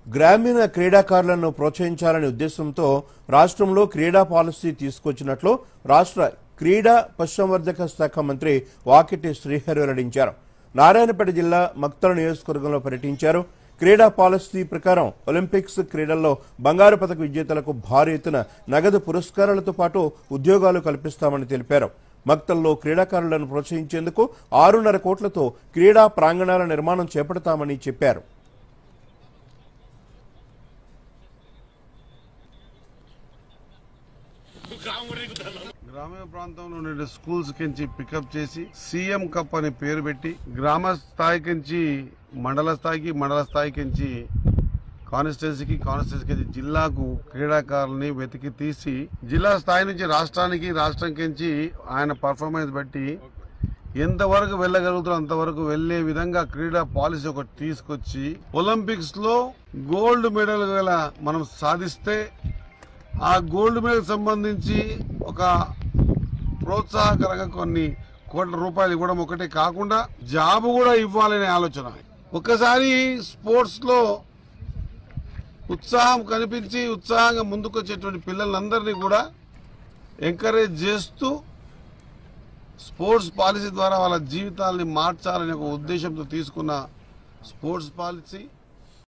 గ్రామీణ క్రీడాకారులను ప్రోత్సహించాలనే ఉద్దేశంతో రాష్ట్రంలో క్రీడా పాలసీ తీసుకొచ్చినట్లు రాష్ట్ర క్రీడా పశుసంవర్ధక శాఖ మంత్రి వాకిటి శ్రీహరి వెల్లడించారు. నారాయణపేట జిల్లా మక్తల నియోజకవర్గంలో పర్యటించారు. క్రీడా పాలసీ ప్రకారం ఒలింపిక్స్ క్రీడల్లో బంగారు పతక విజేతలకు భారీ ఎత్తున నగదు పురస్కారాలతో పాటు ఉద్యోగాలు కల్పిస్తామని తెలిపారు. మక్తల్లో క్రీడాకారులను ప్రోత్సహించేందుకు 6.5 కోట్లతో క్రీడా ప్రాంగణాల నిర్మాణం చేపడతామని చెప్పారు. గ్రామీణ ప్రాంతంలో ఉండే స్కూల్స్ కించి పికప్ చేసి సీఎం కప్ అని పేరు పెట్టి గ్రామ స్థాయి నుంచి మండల స్థాయికి, మండల స్థాయి నుంచి కాన్స్టిట్యున్సీకి జిల్లాకు క్రీడాకారులని వెతికి తీసి జిల్లా స్థాయి నుంచి రాష్ట్రానికి, రాష్ట్రం కించి ఆయన పర్ఫార్మెన్స్ బట్టి ఎంతవరకు వెళ్ళగలుగుతారో అంతవరకు వెళ్లే విధంగా క్రీడా పాలసీ ఒకటి తీసుకొచ్చి ఒలింపిక్స్ లో గోల్డ్ మెడల్ గల మనం సాధిస్తే ఆ గోల్డ్ మెడల్ సంబంధించి ఒక ప్రోత్సాహకరంగా కొన్ని కోట్ల రూపాయలు ఇవ్వడం ఒకటే కాకుండా జాబ్ కూడా ఇవ్వాలనే ఆలోచన. ఒకసారి స్పోర్ట్స్ లో ఉత్సాహం కనిపించి ఉత్సాహంగా ముందుకొచ్చేటువంటి పిల్లలందరినీ కూడా ఎంకరేజ్ చేస్తూ స్పోర్ట్స్ పాలసీ ద్వారా వాళ్ళ జీవితాలని మార్చాలనే ఒక ఉద్దేశంతో తీసుకున్న స్పోర్ట్స్ పాలసీ